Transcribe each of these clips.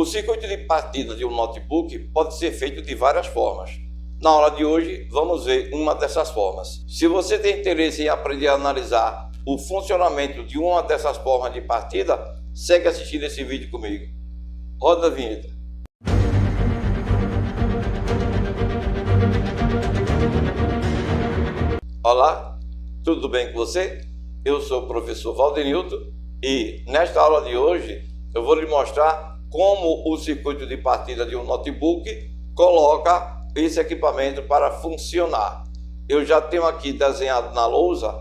O circuito de partida de um notebook pode ser feito de várias formas. Na aula de hoje, vamos ver uma dessas formas. Se você tem interesse em aprender a analisar o funcionamento de uma dessas formas de partida, segue assistindo esse vídeo comigo. Roda a vinheta. Olá, tudo bem com você? Eu sou o professor Valdenilton e nesta aula de hoje eu vou lhe mostrar como o circuito de partida de um notebook coloca esse equipamento para funcionar. Eu já tenho aqui desenhado na lousa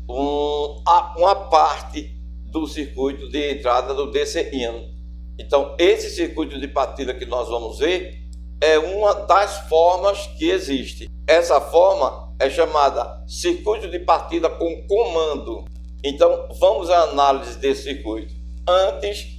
uma parte do circuito de entrada do DC-IN. Então, esse circuito de partida que nós vamos ver é uma das formas que existe. Essa forma é chamada circuito de partida com comando. Então, vamos à análise desse circuito. Antes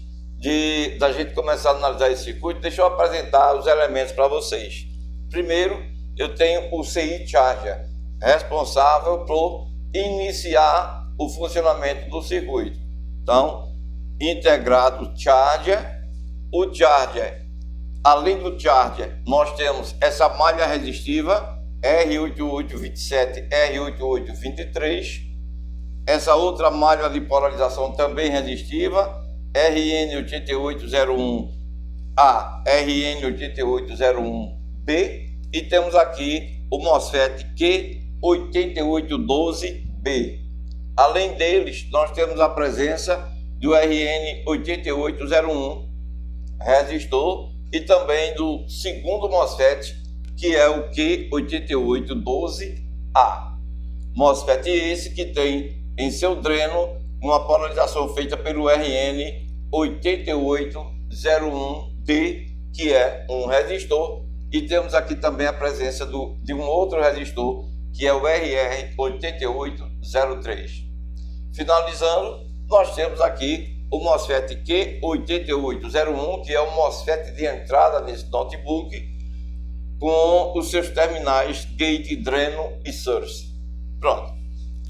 da gente começar a analisar esse circuito, deixa eu apresentar os elementos para vocês. Primeiro, eu tenho o CI Charger, responsável por iniciar o funcionamento do circuito. Então, integrado Charger. O Charger, além do Charger, nós temos essa malha resistiva R8827, R8823. Essa outra malha de polarização também resistiva, RN8801A, RN8801B, e temos aqui o MOSFET Q8812B. Além deles, nós temos a presença do RN8801 resistor e também do segundo MOSFET, que é o Q8812A. MOSFET esse que tem em seu dreno uma polarização feita pelo RN8801D, que é um resistor, e temos aqui também a presença de um outro resistor, que é o RR8803. Finalizando, nós temos aqui o MOSFET Q8801, que é o MOSFET de entrada nesse notebook, com os seus terminais gate, dreno e source. Pronto.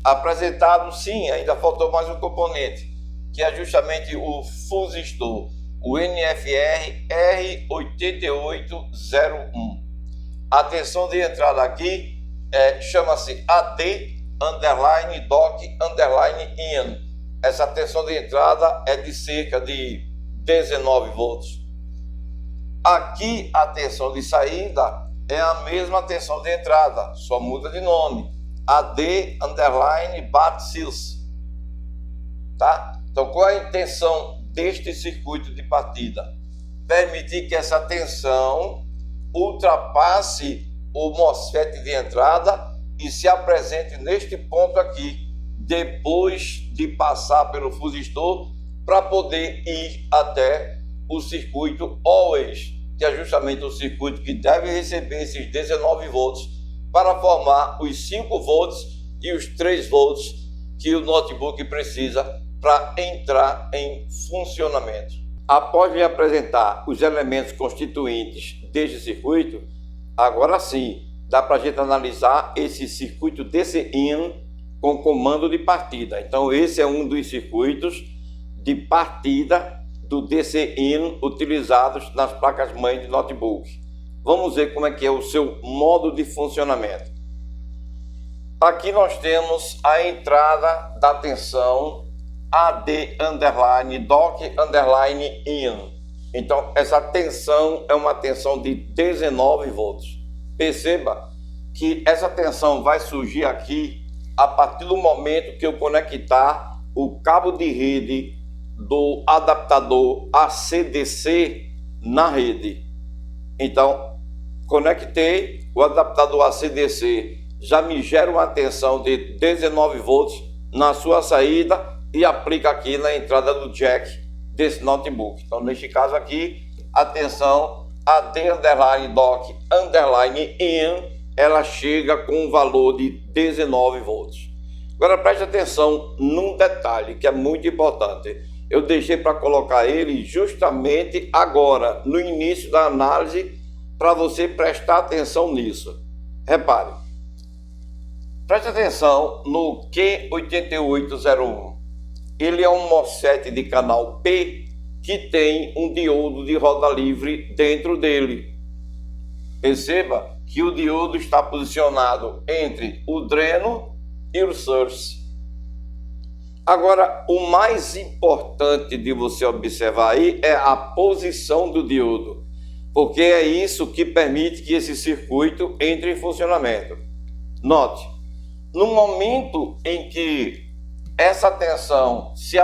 Apresentado, sim, ainda faltou mais um componente, que é justamente o fusistor, o NFR R8801. A tensão de entrada aqui chama-se AD_DOC_IN. Essa tensão de entrada é de cerca de 19 volts. Aqui a tensão de saída é a mesma tensão de entrada, só muda de nome. AD_BAT/SILS. Tá? Então, qual é a intenção deste circuito de partida? Permitir que essa tensão ultrapasse o MOSFET de entrada e se apresente neste ponto aqui, depois de passar pelo fusistor, para poder ir até o circuito always, que é justamente o circuito que deve receber esses 19 volts para formar os 5 volts e os 3 volts que o notebook precisa para entrar em funcionamento. Após me apresentar os elementos constituintes deste circuito, agora sim dá para a gente analisar esse circuito DC-IN com comando de partida. Então esse é um dos circuitos de partida do DC-IN utilizados nas placas-mãe de notebook. Vamos ver como é que é o seu modo de funcionamento. Aqui nós temos a entrada da tensão AD_DOC_IN. Então essa tensão é uma tensão de 19 volts. Perceba que essa tensão vai surgir aqui a partir do momento que eu conectar o cabo de rede do adaptador AC/DC na rede. Então, conectei o adaptador AC/DC, já me gera uma tensão de 19 volts na sua saída e aplica aqui na entrada do jack desse notebook. Então, neste caso aqui, a tensão AD_DOC_IN, ela chega com um valor de 19 volts. Agora preste atenção num detalhe que é muito importante. Eu deixei para colocar ele justamente agora, no início da análise, para você prestar atenção nisso. Repare, preste atenção no Q8801. Ele é um MOSFET de canal P que tem um diodo de roda livre dentro dele. Perceba que o diodo está posicionado entre o dreno e o source. Agora, o mais importante de você observar aí é a posição do diodo, porque é isso que permite que esse circuito entre em funcionamento. Note, no momento em que essa tensão se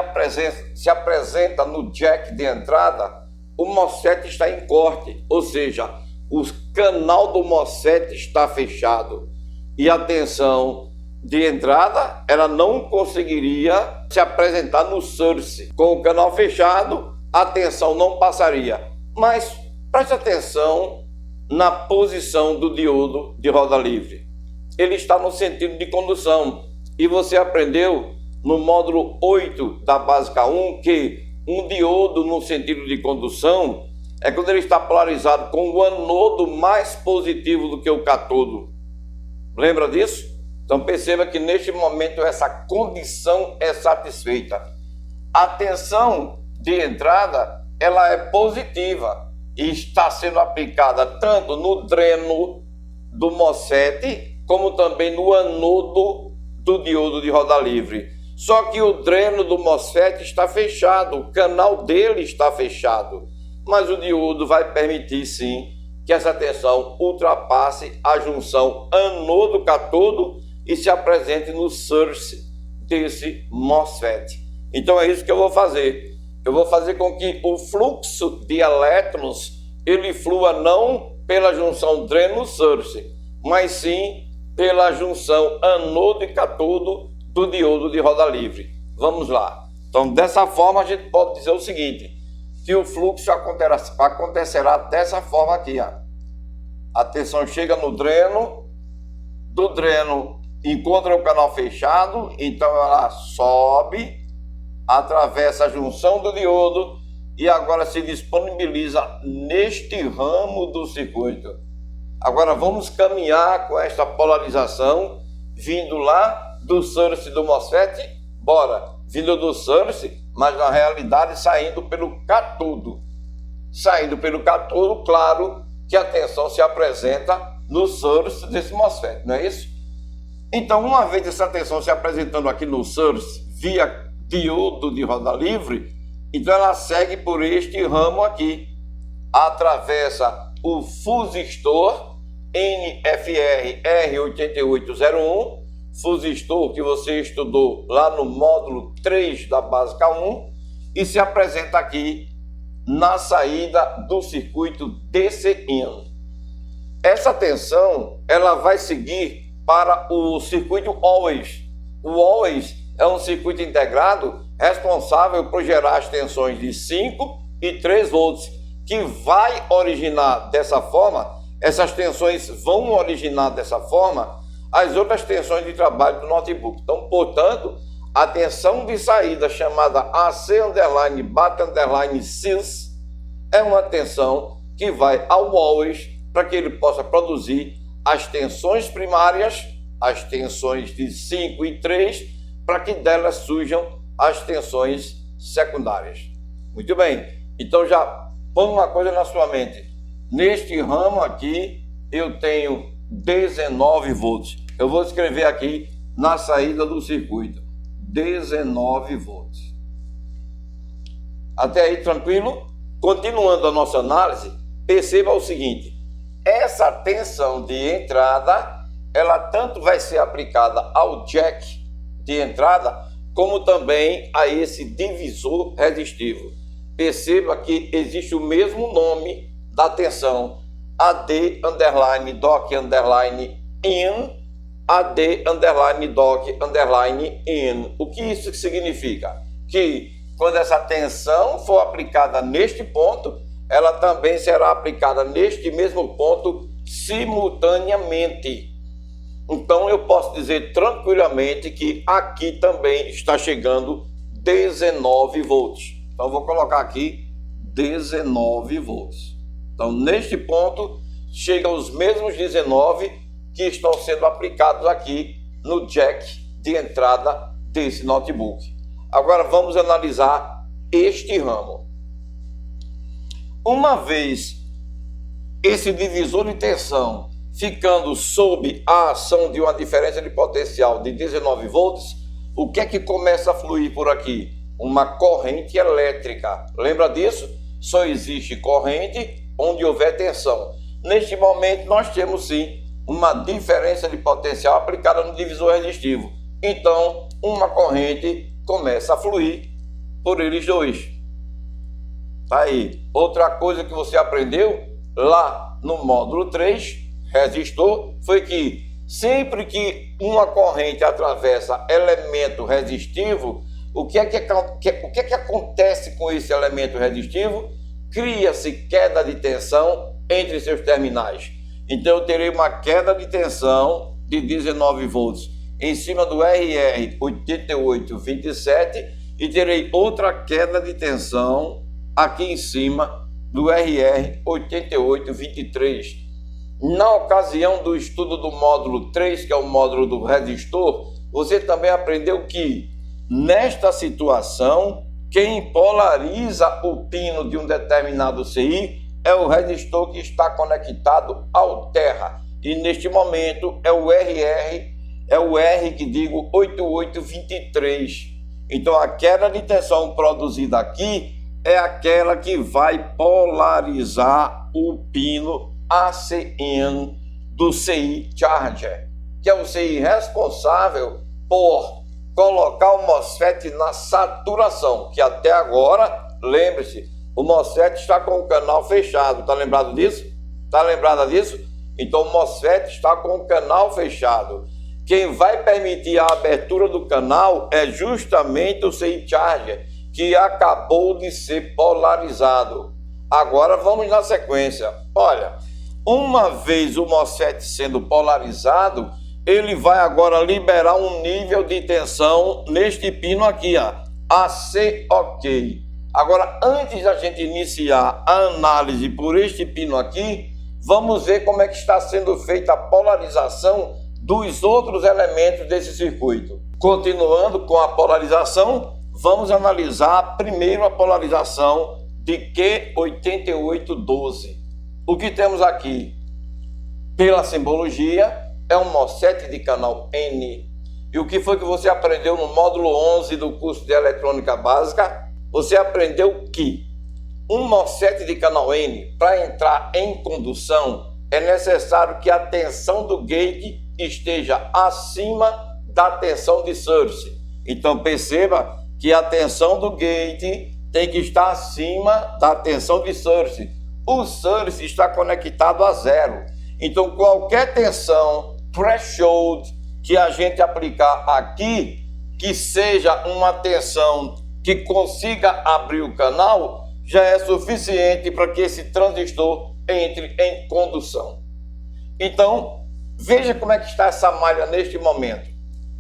apresenta no jack de entrada, o MOSFET está em corte, ou seja, o canal do MOSFET está fechado e a tensão de entrada ela não conseguiria se apresentar no source. Com o canal fechado, a tensão não passaria. Mas preste atenção na posição do diodo de roda livre. Ele está no sentido de condução e você aprendeu no módulo 8 da básica 1 que um diodo no sentido de condução é quando ele está polarizado com o anodo mais positivo do que o catodo. Lembra disso? Então perceba que neste momento essa condição é satisfeita. A tensão de entrada ela é positiva e está sendo aplicada tanto no dreno do MOSFET como também no anodo do diodo de roda livre. Só que o dreno do MOSFET está fechado, o canal dele está fechado, mas o diodo vai permitir sim que essa tensão ultrapasse a junção anodo-catodo e se apresente no source desse MOSFET. Então é isso que eu vou fazer. Eu vou fazer com que o fluxo de elétrons ele flua não pela junção dreno-source, mas sim pela junção anodo e catodo do diodo de roda livre. Vamos lá. Então, dessa forma, a gente pode dizer o seguinte, que o fluxo acontecerá dessa forma aqui. Ó. A tensão chega no dreno, do dreno encontra o canal fechado, então ela sobe, atravessa a junção do diodo e agora se disponibiliza neste ramo do circuito. Agora vamos caminhar com esta polarização, vindo lá do source do MOSFET, bora, vindo do source, mas na realidade saindo pelo catodo. Saindo pelo catodo, claro que a tensão se apresenta no source desse MOSFET, não é isso? Então, uma vez essa tensão se apresentando aqui no source, via diodo de roda livre, então ela segue por este ramo aqui, atravessa o fusistor NFR R8801, fusistor que você estudou lá no módulo 3 da básica 1, e se apresenta aqui na saída do circuito DC-in. Essa tensão ela vai seguir para o circuito always. O always é um circuito integrado responsável por gerar as tensões de 5 e 3 volts, que vai originar dessa forma, essas tensões vão originar dessa forma as outras tensões de trabalho do notebook. Então, portanto, a tensão de saída chamada AC_BAT_CIS é uma tensão que vai ao always para que ele possa produzir as tensões primárias, as tensões de 5 e 3, para que delas surjam as tensões secundárias. Muito bem, então já põe uma coisa na sua mente. Neste ramo aqui eu tenho 19 volts. Eu vou escrever aqui na saída do circuito, 19 volts. Até aí tranquilo? Continuando a nossa análise, perceba o seguinte, essa tensão de entrada, ela tanto vai ser aplicada ao jack de entrada, como também a esse divisor resistivo. Perceba que existe o mesmo nome da tensão, AD_DOC_IN, AD_DOC_IN. O que isso significa? Que quando essa tensão for aplicada neste ponto, ela também será aplicada neste mesmo ponto simultaneamente. Então eu posso dizer tranquilamente que aqui também está chegando 19 volts. Então eu vou colocar aqui 19 volts. Então neste ponto chegam os mesmos 19 que estão sendo aplicados aqui no jack de entrada desse notebook. Agora vamos analisar este ramo. Uma vez esse divisor de tensão ficando sob a ação de uma diferença de potencial de 19 volts, o que é que começa a fluir por aqui? Uma corrente elétrica. Lembra disso? Só existe corrente onde houver tensão. Neste momento, nós temos sim uma diferença de potencial aplicada no divisor resistivo. Então, uma corrente começa a fluir por eles dois. Tá aí. Outra coisa que você aprendeu lá no módulo 3, resistor, foi que sempre que uma corrente atravessa elemento resistivo, o que é que acontece com esse elemento resistivo? Cria-se queda de tensão entre seus terminais. Então eu terei uma queda de tensão de 19 volts em cima do RR 8827 e terei outra queda de tensão aqui em cima do RR 8823. Na ocasião do estudo do módulo 3, que é o módulo do resistor, você também aprendeu que nesta situação, quem polariza o pino de um determinado CI é o resistor que está conectado ao terra. E neste momento é o R que digo 8823. Então a queda de tensão produzida aqui é aquela que vai polarizar o pino ACN do CI Charger, que é o CI responsável por colocar o MOSFET na saturação, que até agora, lembre-se, o MOSFET está com o canal fechado. Está lembrado disso? Está lembrada disso? Então o MOSFET está com o canal fechado. Quem vai permitir a abertura do canal é justamente o CI Charger, que acabou de ser polarizado. Agora vamos na sequência. Olha, uma vez o MOSFET sendo polarizado, ele vai agora liberar um nível de tensão neste pino aqui, ó, AC OK. Agora, antes da gente iniciar a análise por este pino aqui, vamos ver como é que está sendo feita a polarização dos outros elementos desse circuito. Continuando com a polarização, vamos analisar primeiro a polarização de Q8812. O que temos aqui? Pela simbologia, é um MOSFET de canal N. E o que foi que você aprendeu no módulo 11 do curso de eletrônica básica? Você aprendeu que um MOSFET de canal N, para entrar em condução, é necessário que a tensão do gate esteja acima da tensão de source. Então perceba que a tensão do gate tem que estar acima da tensão de source. O source está conectado a zero. Então qualquer tensão threshold que a gente aplicar aqui, que seja uma tensão que consiga abrir o canal, já é suficiente para que esse transistor entre em condução. Então, veja como é que está essa malha neste momento.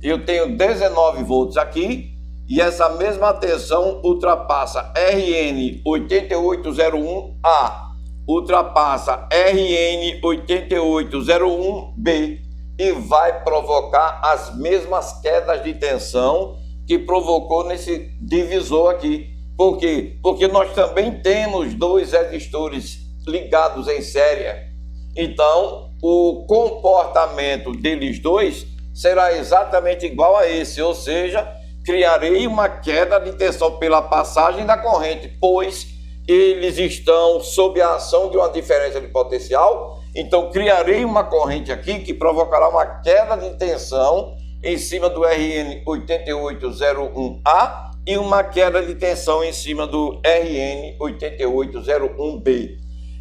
Eu tenho 19 volts aqui e essa mesma tensão ultrapassa RN 8801A, ultrapassa RN 8801B e vai provocar as mesmas quedas de tensão que provocou nesse divisor aqui. Por quê? Porque nós também temos dois resistores ligados em série. Então, o comportamento deles dois será exatamente igual a esse, ou seja, criarei uma queda de tensão pela passagem da corrente, pois eles estão sob a ação de uma diferença de potencial. Então, criarei uma corrente aqui que provocará uma queda de tensão em cima do RN 8801A e uma queda de tensão em cima do RN 8801B.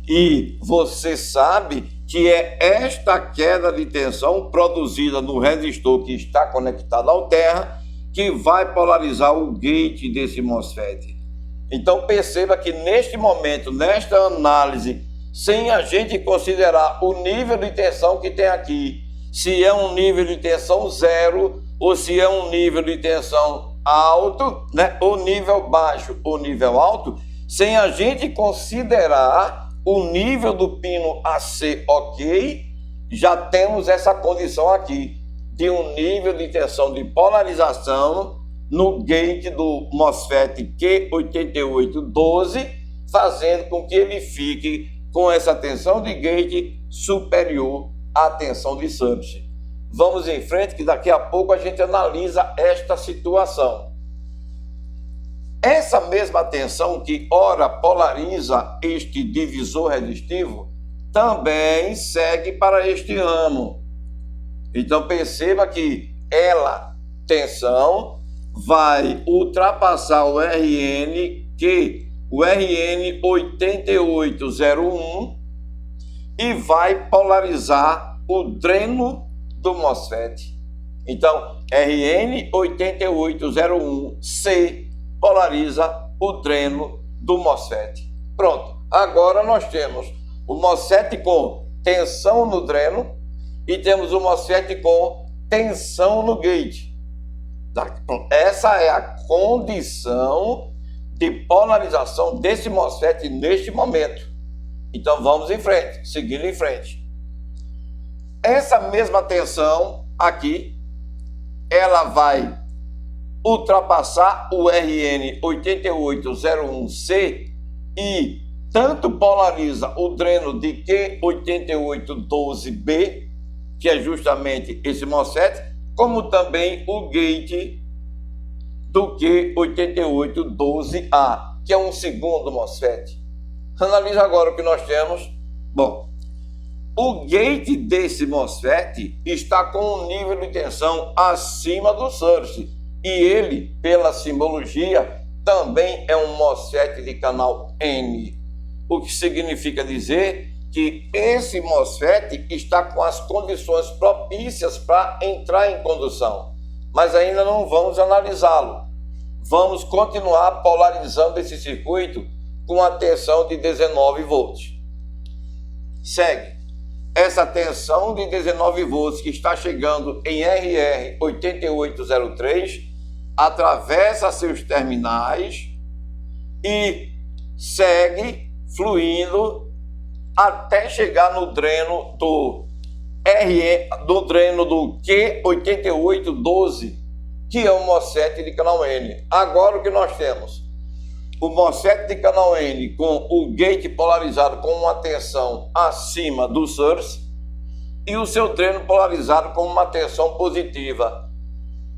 E você sabe que é esta queda de tensão produzida no resistor que está conectado ao terra que vai polarizar o gate desse MOSFET. Então perceba que neste momento, nesta análise, sem a gente considerar o nível de tensão que tem aqui, se é um nível de tensão zero ou se é um nível de tensão alto, né, ou nível baixo ou nível alto, sem a gente considerar o nível do pino AC OK, já temos essa condição aqui de um nível de tensão de polarização no gate do MOSFET Q8812 fazendo com que ele fique com essa tensão de gate superior à tensão de service. Vamos em frente, que daqui a pouco a gente analisa esta situação. Essa mesma tensão que ora polariza este divisor resistivo também segue para este ramo. Então perceba que tensão vai ultrapassar o RN, o RN 8801, e vai polarizar o dreno do MOSFET. Então, RN 8801C polariza o dreno do MOSFET. Pronto. Agora nós temos o MOSFET com tensão no dreno e temos o MOSFET com tensão no gate. Essa é a condição de polarização desse MOSFET neste momento. Então vamos em frente, seguindo em frente. Essa mesma tensão aqui, ela vai ultrapassar o RN 8801C e tanto polariza o dreno de Q8812B, que é justamente esse MOSFET, como também o gate do Q8812A, que é um segundo MOSFET. Analisa agora o que nós temos. Bom, o gate desse MOSFET está com um nível de tensão acima do source, e ele, pela simbologia, também é um MOSFET de canal N, o que significa dizer que esse MOSFET está com as condições propícias para entrar em condução, mas ainda não vamos analisá-lo. Vamos continuar polarizando esse circuito com a tensão de 19 volts. Segue. Essa tensão de 19 volts que está chegando em RR 8803 atravessa seus terminais e segue fluindo até chegar no dreno do Q8812, que é o MOSFET de canal N. Agora o que nós temos? O MOSFET de canal N com o gate polarizado com uma tensão acima do source e o seu dreno polarizado com uma tensão positiva.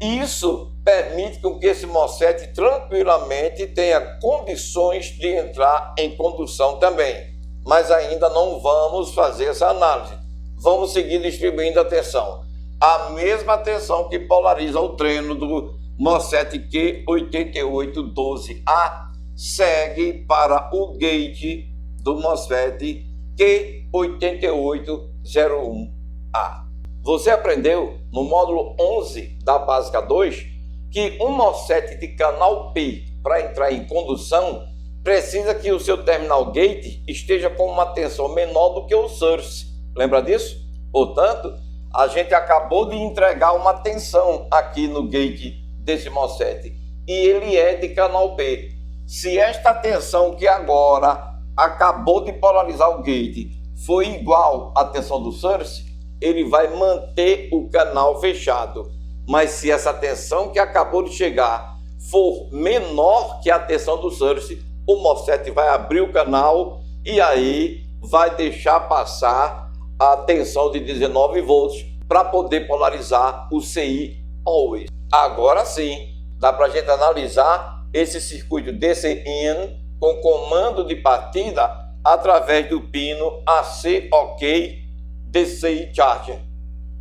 Isso permite com que esse MOSFET tranquilamente tenha condições de entrar em condução também. Mas ainda não vamos fazer essa análise. Vamos seguir distribuindo a tensão. A mesma tensão que polariza o dreno do MOSFET Q8812A segue para o gate do MOSFET Q8801A. Você aprendeu no módulo 11 da Básica 2 que um MOSFET de canal P, para entrar em condução, precisa que o seu terminal gate esteja com uma tensão menor do que o source. Lembra disso? Portanto, a gente acabou de entregar uma tensão aqui no gate desse MOSFET e ele é de canal P. Se esta tensão que agora acabou de polarizar o gate for igual à tensão do source, ele vai manter o canal fechado. Mas se essa tensão que acabou de chegar for menor que a tensão do source, o MOSFET vai abrir o canal e aí vai deixar passar a tensão de 19 volts para poder polarizar o CI always. Agora sim, dá para a gente analisar esse circuito DC-IN com comando de partida através do pino AC-OK DCI Charger.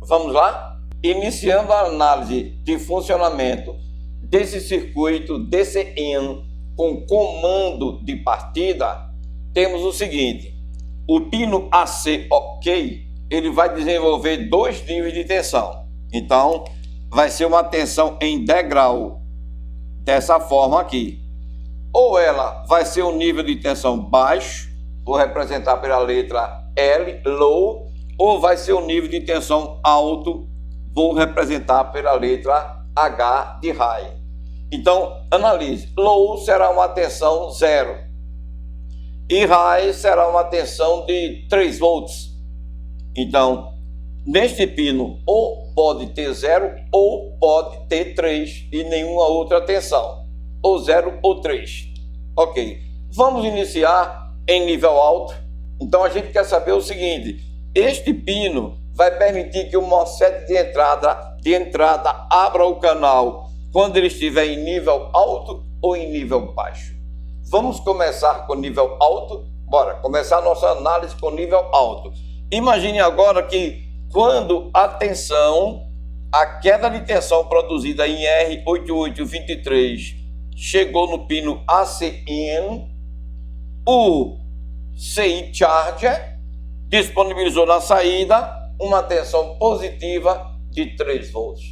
Vamos lá? Iniciando a análise de funcionamento desse circuito DC-IN com comando de partida, temos o seguinte: o pino AC-OK ele vai desenvolver dois níveis de tensão. Então, vai ser uma tensão em degrau, dessa forma aqui. Ou ela vai ser um nível de tensão baixo, vou representar pela letra L, low, ou vai ser um nível de tensão alto, vou representar pela letra H de high. Então, analise. Low será uma tensão 0 e high será uma tensão de 3 volts. Então, neste pino, ou pode ter 0 ou pode ter 3 e nenhuma outra tensão, ou 0 ou 3. Ok, Vamos iniciar em nível alto. Então a gente quer saber o seguinte: este pino vai permitir que o MOSFET de entrada abra o canal quando ele estiver em nível alto ou em nível baixo. Vamos começar com nível alto? Bora começar a nossa análise com nível alto. Imagine agora que quando a queda de tensão produzida em R8823 chegou no pino AC-IN, o CI Charger disponibilizou na saída uma tensão positiva de 3 volts.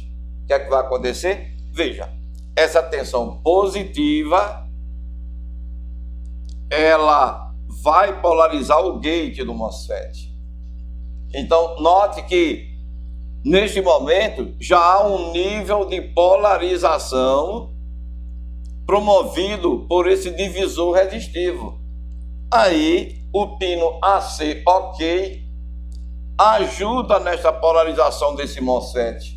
O que é que vai acontecer? Veja, essa tensão positiva, ela vai polarizar o gate do MOSFET. Então, note que neste momento já há um nível de polarização promovido por esse divisor resistivo. Aí o pino AC OK ajuda nesta polarização desse MOSFET.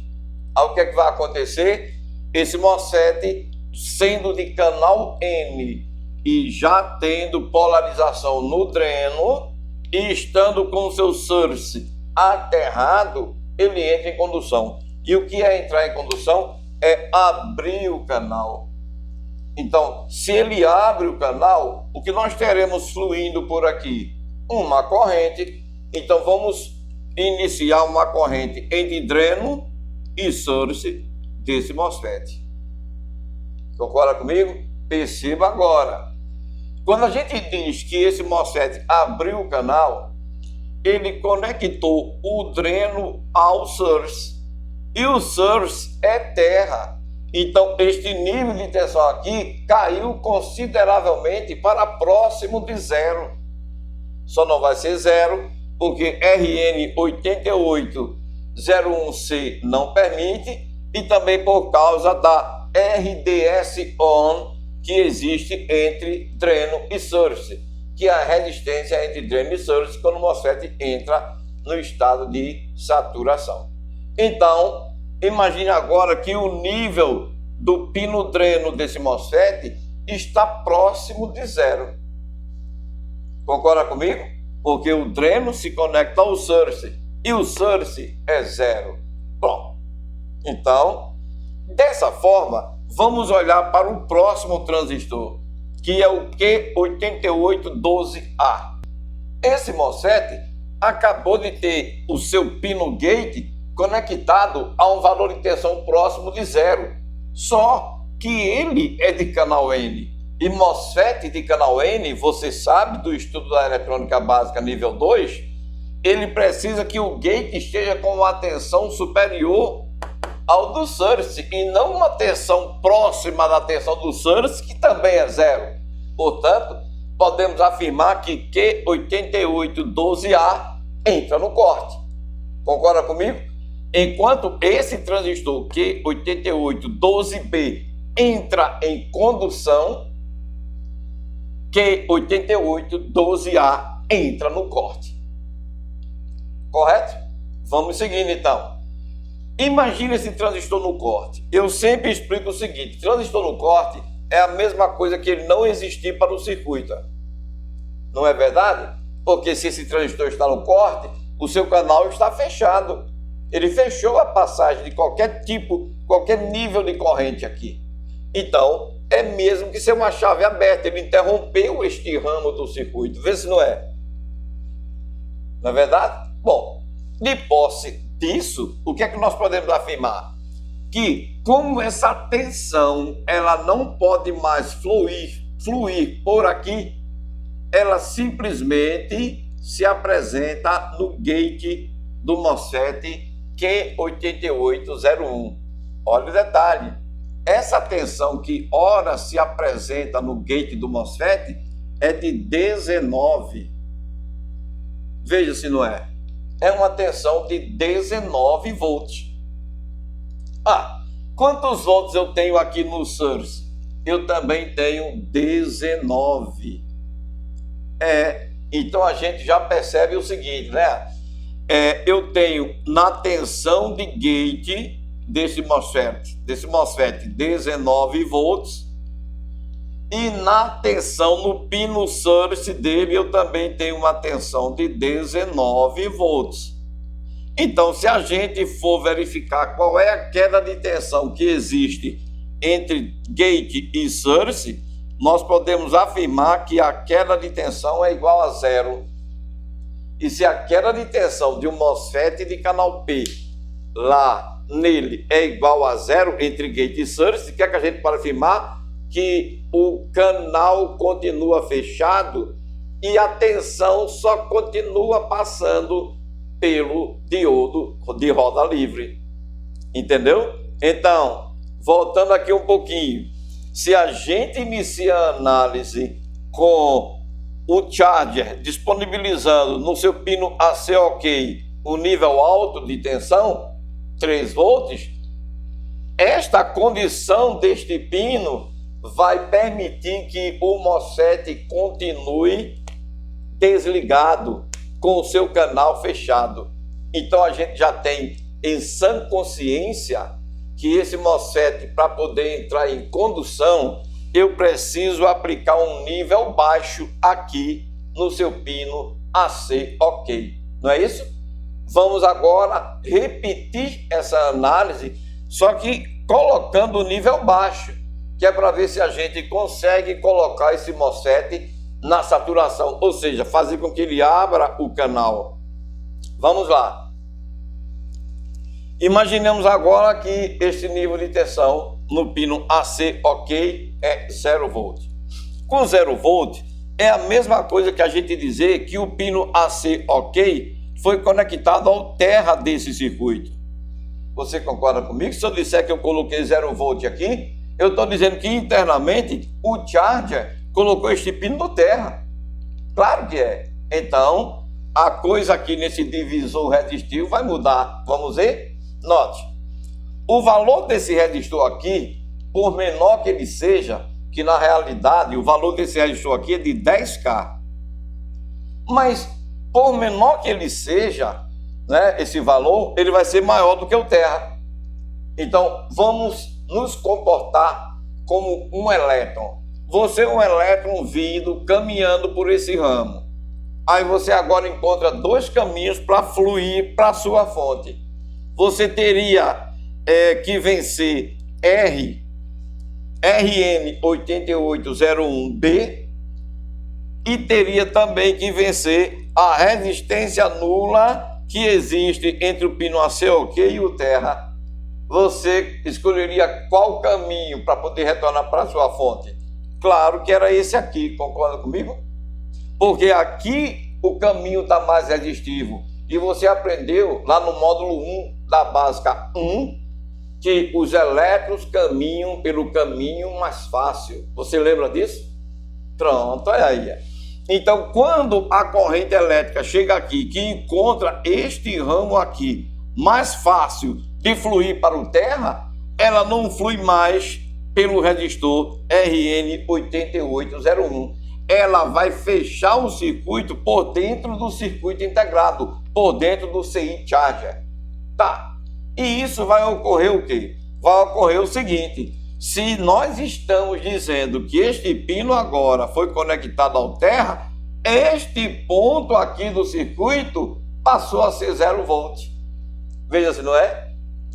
Aí o que é que vai acontecer? Esse MOSFET, sendo de canal N e já tendo polarização no dreno e estando com seu source aterrado, ele entra em condução. E o que é entrar em condução? É abrir o canal. Então, se ele abre o canal, o que nós teremos fluindo por aqui? Uma corrente. Então, vamos iniciar uma corrente entre dreno e source desse MOSFET. Concorda comigo? Perceba agora. Quando a gente diz que esse MOSFET abriu o canal, ele conectou o dreno ao source. E o source é terra. Então, este nível de tensão aqui caiu consideravelmente para próximo de zero. Só não vai ser zero, porque RN8801C não permite, e também por causa da RDS-on que existe entre dreno e source, que é a resistência entre dreno e source quando o MOSFET entra no estado de saturação. Então, imagine agora que o nível do pino dreno desse MOSFET está próximo de zero. Concorda comigo? Porque o dreno se conecta ao source e o source é zero. Bom, então, dessa forma, vamos olhar para o próximo transistor, que é o Q8812A. Esse MOSFET acabou de ter o seu pino gate conectado a um valor de tensão próximo de zero. Só que ele é de canal N. E MOSFET de canal N, você sabe do estudo da eletrônica básica nível 2, ele precisa que o gate esteja com uma tensão superior ao do source e não uma tensão próxima da tensão do source, que também é zero. Portanto, podemos afirmar que Q8812A entra no corte. Concorda comigo? Enquanto esse transistor Q8812B entra em condução, Q8812A entra no corte. Correto? Vamos seguindo então. Imagine esse transistor no corte. Eu sempre explico o seguinte: transistor no corte é a mesma coisa que ele não existir para o circuito. Não é verdade? Porque se esse transistor está no corte, o seu canal está fechado. Ele fechou a passagem de qualquer tipo, qualquer nível de corrente aqui. Então, é mesmo que ser uma chave aberta. Ele interrompeu este ramo do circuito. Vê se não é. Não é verdade? Bom, de posse disso, o que é que nós podemos afirmar? Que como essa tensão ela não pode mais fluir por aqui, ela simplesmente se apresenta no gate do MOSFET Q8801. Olha o detalhe, essa tensão que ora se apresenta no gate do MOSFET é de 19. Veja se não é. É uma tensão de 19 volts. Ah, quantos volts eu tenho aqui no source? Eu também tenho 19. Então a gente já percebe o seguinte, né? Eu tenho na tensão de gate desse MOSFET 19 volts, E na tensão, no pino source dele, eu também tenho uma tensão de 19 volts. Então, se a gente for verificar qual é a queda de tensão que existe entre gate e source, nós podemos afirmar que a queda de tensão é igual a zero. E se a queda de tensão de um MOSFET de canal P lá nele é igual a zero entre gate e source, o que é que a gente pode afirmar? Que o canal continua fechado e a tensão só continua passando pelo diodo de roda livre. Entendeu? Então, voltando aqui um pouquinho, se a gente inicia a análise com o charger disponibilizando no seu pino AC OK o nível alto de tensão, 3 volts, esta condição deste pino vai permitir que o MOSFET continue desligado com o seu canal fechado. Então a gente já tem em sã consciência que esse MOSFET, para poder entrar em condução, eu preciso aplicar um nível baixo aqui no seu pino AC OK. Não é isso? Vamos agora repetir essa análise, só que colocando o nível baixo, que é para ver se a gente consegue colocar esse MOSFET na saturação, ou seja, fazer com que ele abra o canal. Vamos lá. Imaginemos agora que este nível de tensão no pino AC OK é 0 volt. Com 0 volt é a mesma coisa que a gente dizer que o pino AC OK foi conectado ao terra desse circuito. Você concorda comigo? Se eu disser que eu coloquei 0 volt aqui, eu estou dizendo que internamente o charger colocou este pino no terra. Claro que é. Então, a coisa aqui nesse divisor resistivo vai mudar. Vamos ver? Note, o valor desse resistor aqui, por menor que ele seja, que na realidade o valor desse resistor aqui é de 10K. Mas, por menor que ele seja, né, esse valor, ele vai ser maior do que o terra. Então, vamos nos comportar como um elétron. Você é um elétron vindo, caminhando por esse ramo. Aí você agora encontra dois caminhos para fluir para a sua fonte. Você teria que vencer RN8801B e teria também que vencer a resistência nula que existe entre o pino AC OK e o terra. Você escolheria qual caminho para poder retornar para a sua fonte? Claro que era esse aqui, concorda comigo? Porque aqui o caminho está mais resistivo. E você aprendeu lá no módulo 1 da básica 1 que os elétrons caminham pelo caminho mais fácil. Você lembra disso? Pronto, olha aí. Então, quando a corrente elétrica chega aqui, que encontra este ramo aqui mais fácil de fluir para o terra, ela não flui mais pelo resistor RN8801. Ela vai fechar o circuito por dentro do circuito integrado, por dentro do CI Charger. Tá. E isso vai ocorrer o quê? Vai ocorrer o seguinte: se nós estamos dizendo que este pino agora foi conectado ao terra, este ponto aqui do circuito passou a ser 0 volt. Veja se não é?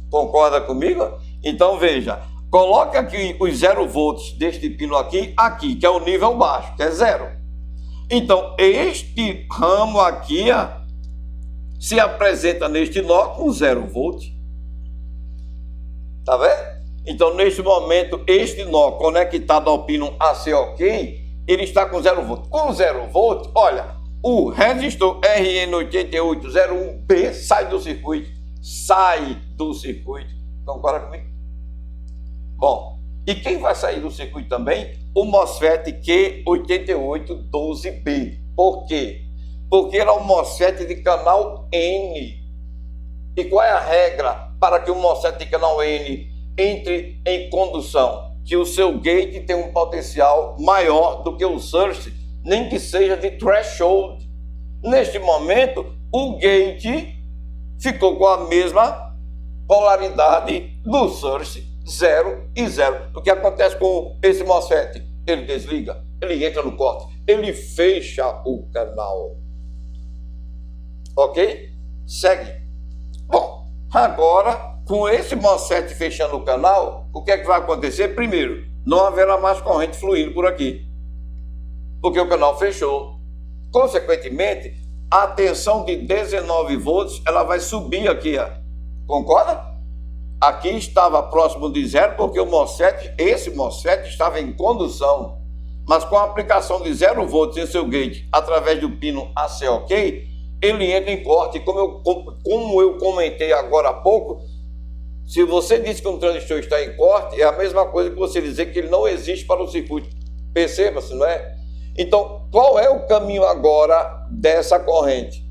Concorda comigo? Então veja, coloca aqui os 0 volts deste pino aqui, que é o nível baixo, que é 0. Então este ramo aqui se apresenta neste nó com 0 volt. Tá vendo? Então, neste momento, este nó conectado ao pino AC OK, ele está com 0 volt. Com 0 volt, olha, o resistor RN8801B sai do circuito. Sai do circuito. Concorda comigo? Bom, e quem vai sair do circuito também? O MOSFET Q8812B. Por quê? Porque ele é um MOSFET de canal N. E qual é a regra para que o MOSFET de canal N entre em condução? Que o seu gate tem um potencial maior do que o source, nem que seja de threshold. Neste momento, o gate ficou com a mesma polaridade do source, 0 e 0. O que acontece com esse MOSFET? ele desliga, ele entra no corte, ele fecha o canal. Ok? Segue. Bom, agora, com esse MOSFET fechando o canal, o que é que vai acontecer? Primeiro, não haverá mais corrente fluindo por aqui, porque o canal fechou. Consequentemente, a tensão de 19 volts, ela vai subir aqui, ó. Concorda? Aqui estava próximo de zero, porque o MOSFET, esse MOSFET estava em condução, mas com a aplicação de 0 volts em seu gate, através do pino ACOK, ele entra em corte. Como eu comentei agora há pouco, se você diz que um transistor está em corte, é a mesma coisa que você dizer que ele não existe para o circuito. Perceba-se, não é? Então, qual é o caminho agora dessa corrente?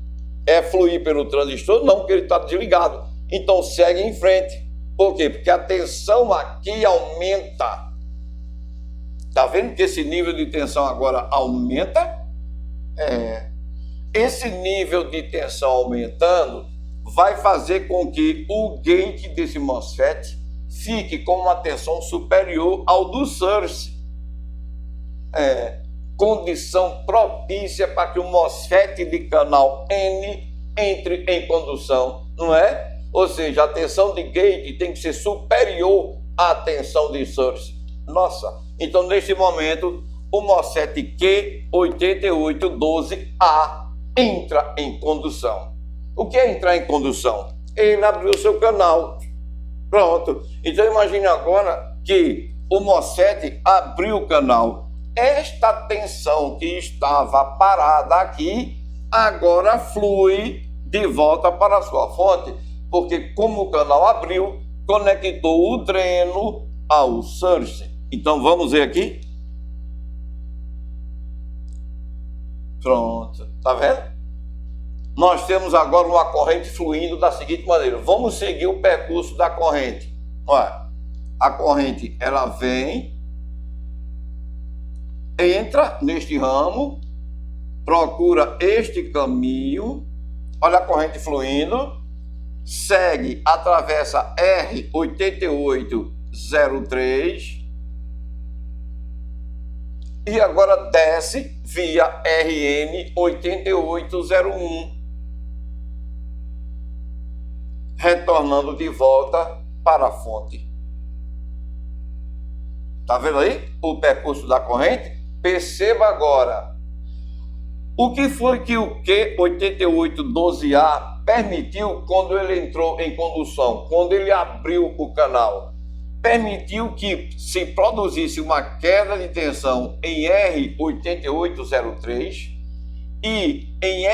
É fluir pelo transistor? Não, porque ele está desligado. Então, segue em frente. Por quê? Porque a tensão aqui aumenta. Está vendo que esse nível de tensão agora aumenta? Esse nível de tensão aumentando vai fazer com que o gate desse MOSFET fique com uma tensão superior ao do source. Condição propícia para que o MOSFET de canal N entre em condução, não é? Ou seja, a tensão de gate tem que ser superior à tensão de source. Nossa, então neste momento o MOSFET Q8812A entra em condução. O que é entrar em condução? Ele abriu seu canal. Pronto. Então imagine agora que o MOSFET abriu o canal. Esta tensão que estava parada aqui, agora flui de volta para a sua fonte, porque como o canal abriu, conectou o dreno ao source. Então vamos ver aqui. Pronto, tá vendo? Nós temos agora uma corrente fluindo da seguinte maneira. Vamos seguir o percurso da corrente. Olha, a corrente, ela vem, entra neste ramo, procura este caminho, olha a corrente fluindo, segue, atravessa R8803 e agora desce via RN8801, retornando de volta para a fonte. Tá vendo aí o percurso da corrente? Perceba agora. O que foi que o Q8812A permitiu quando ele entrou em condução, quando ele abriu o canal? Permitiu que se produzisse uma queda de tensão em R8803 e em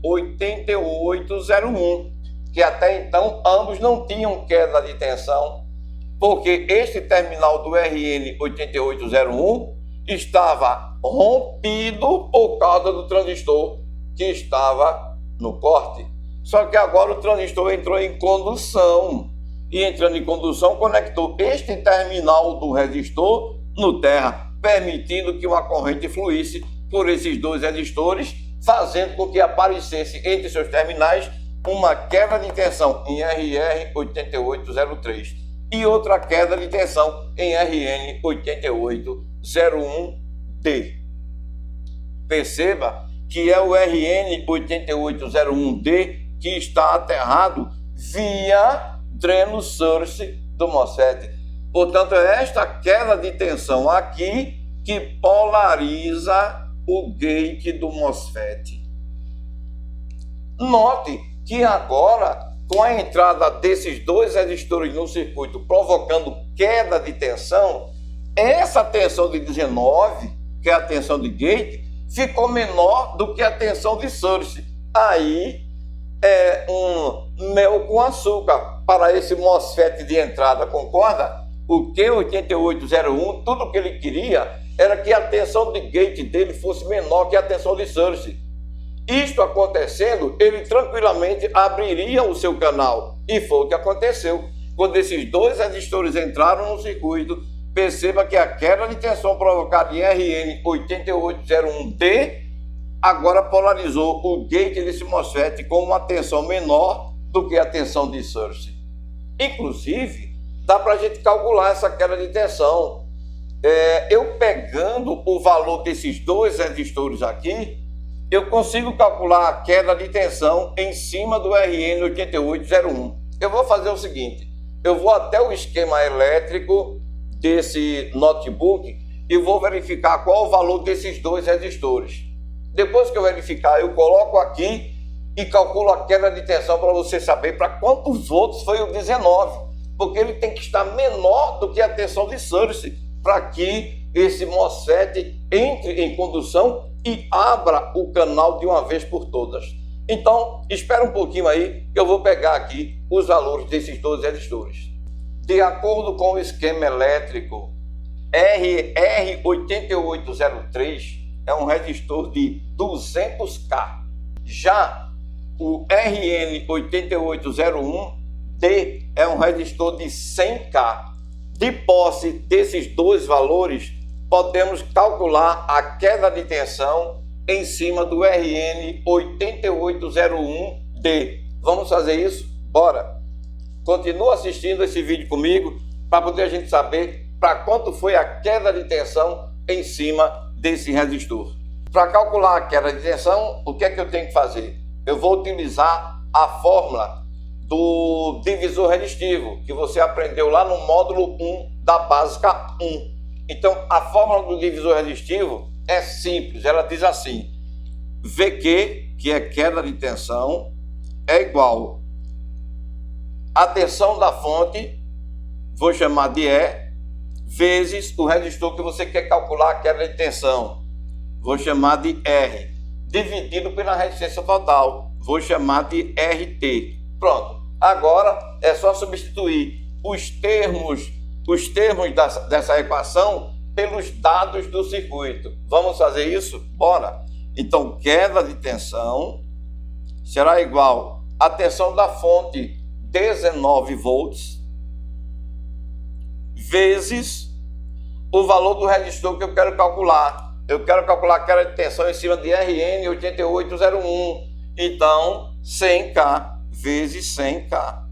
RN8801, que até então ambos não tinham queda de tensão, porque este terminal do RN8801 estava rompido por causa do transistor que estava no corte. Só que agora o transistor entrou em condução, e entrando em condução conectou este terminal do resistor no terra, permitindo que uma corrente fluísse por esses dois resistores, fazendo com que aparecesse entre seus terminais uma queda de tensão em RR8803 e outra queda de tensão em RN8801D. Perceba que é o RN8801D que está aterrado via dreno source do MOSFET. Portanto, é esta queda de tensão aqui que polariza o gate do MOSFET. Note que agora, com a entrada desses dois resistores no circuito provocando queda de tensão, essa tensão de 19, que é a tensão de gate, ficou menor do que a tensão de source. Aí é um mel com açúcar para esse MOSFET de entrada, concorda? O Q8801, tudo que ele queria era que a tensão de gate dele fosse menor que a tensão de source. Isto acontecendo, ele tranquilamente abriria o seu canal. E foi o que aconteceu. Quando esses dois resistores entraram no circuito, perceba que a queda de tensão provocada em RN8801D agora polarizou o gate desse MOSFET com uma tensão menor do que a tensão de source. Inclusive, dá para a gente calcular essa queda de tensão. eu pegando o valor desses dois resistores aqui, eu consigo calcular a queda de tensão em cima do RN 8801. Eu vou fazer o seguinte, eu vou até o esquema elétrico desse notebook e vou verificar qual o valor desses dois resistores. Depois que eu verificar, eu coloco aqui e calculo a queda de tensão para você saber para quantos volts foi o 19, porque ele tem que estar menor do que a tensão de source para que esse MOSFET entre em condução e abra o canal de uma vez por todas. Então, espera um pouquinho aí que eu vou pegar aqui os valores desses dois resistores. De acordo com o esquema elétrico, R8803 é um resistor de 200K. Já o RN8801D é um resistor de 100K. De posse desses dois valores, podemos calcular a queda de tensão em cima do RN8801D. Vamos fazer isso? Bora! Continua assistindo esse vídeo comigo para poder a gente saber para quanto foi a queda de tensão em cima desse resistor. Para calcular a queda de tensão, o que é que eu tenho que fazer? Eu vou utilizar a fórmula do divisor resistivo, que você aprendeu lá no módulo 1 da básica 1. Então, a fórmula do divisor resistivo é simples, ela diz assim: VQ, que é queda de tensão, é igual a tensão da fonte, vou chamar de E, vezes o resistor que você quer calcular a queda de tensão, vou chamar de R, dividido pela resistência total, vou chamar de RT. Pronto. Agora é só substituir os termos dessa equação pelos dados do circuito. Vamos fazer isso? Bora! Então, queda de tensão será igual à tensão da fonte 19 volts vezes o valor do resistor que eu quero calcular. Eu quero calcular a queda de tensão em cima de RN 8801. Então, 100K vezes 100K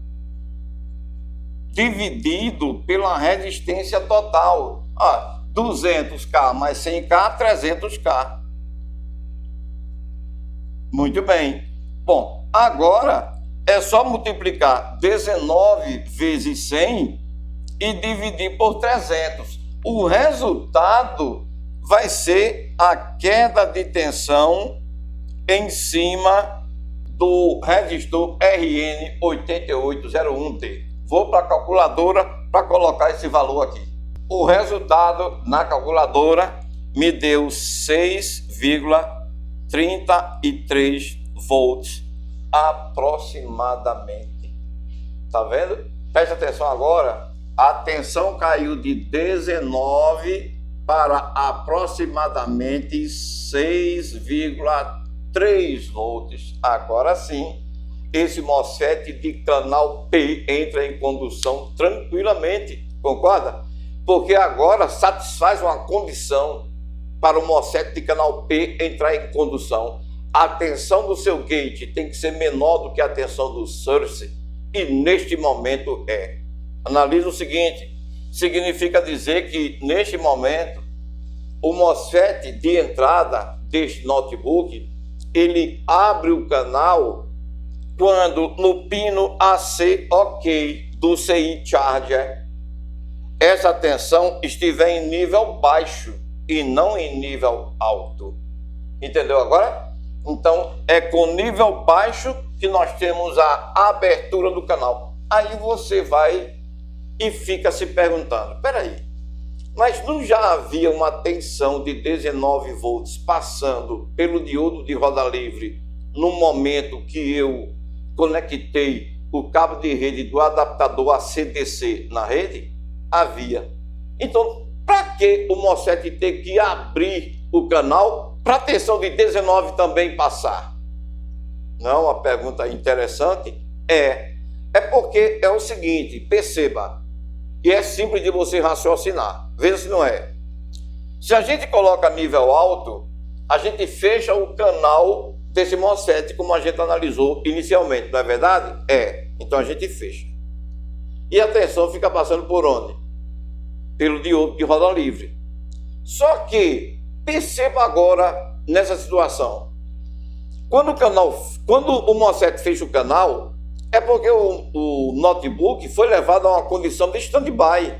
dividido pela resistência total. 200K mais 100K, 300K. Muito bem. Bom, agora é só multiplicar 19 vezes 100 e dividir por 300. O resultado vai ser a queda de tensão em cima do resistor RN8801D. Vou para a calculadora para colocar esse valor aqui. O resultado na calculadora me deu 6,33 volts aproximadamente. Tá vendo? Presta atenção agora. A tensão caiu de 19 para aproximadamente 6,3 volts. Agora sim, esse MOSFET de canal P entra em condução tranquilamente, concorda? Porque agora satisfaz uma condição para o MOSFET de canal P entrar em condução. A tensão do seu gate tem que ser menor do que a tensão do source, e neste momento é. Analisa o seguinte, significa dizer que neste momento o MOSFET de entrada deste notebook, ele abre o canal quando no pino AC OK do CI Charger essa tensão estiver em nível baixo e não em nível alto. Entendeu agora? Então é com nível baixo que nós temos a abertura do canal. Aí você vai e fica se perguntando, peraí, mas não já havia uma tensão de 19 volts passando pelo diodo de roda livre no momento que eu conectei o cabo de rede do adaptador AC/DC na rede? Havia. Então, para que o MOSFET ter que abrir o canal para a tensão de 19 também passar? Não, uma pergunta interessante é porque é o seguinte, perceba, e é simples de você raciocinar, veja se não é. Se a gente coloca nível alto, a gente fecha o canal desse MOSFET, como a gente analisou inicialmente, não é verdade? É, então a gente fecha. E a tensão fica passando por onde? Pelo diodo de roda livre. Só que perceba agora nessa situação. Quando o MOSFET fecha o canal, é porque o notebook foi levado a uma condição de stand-by.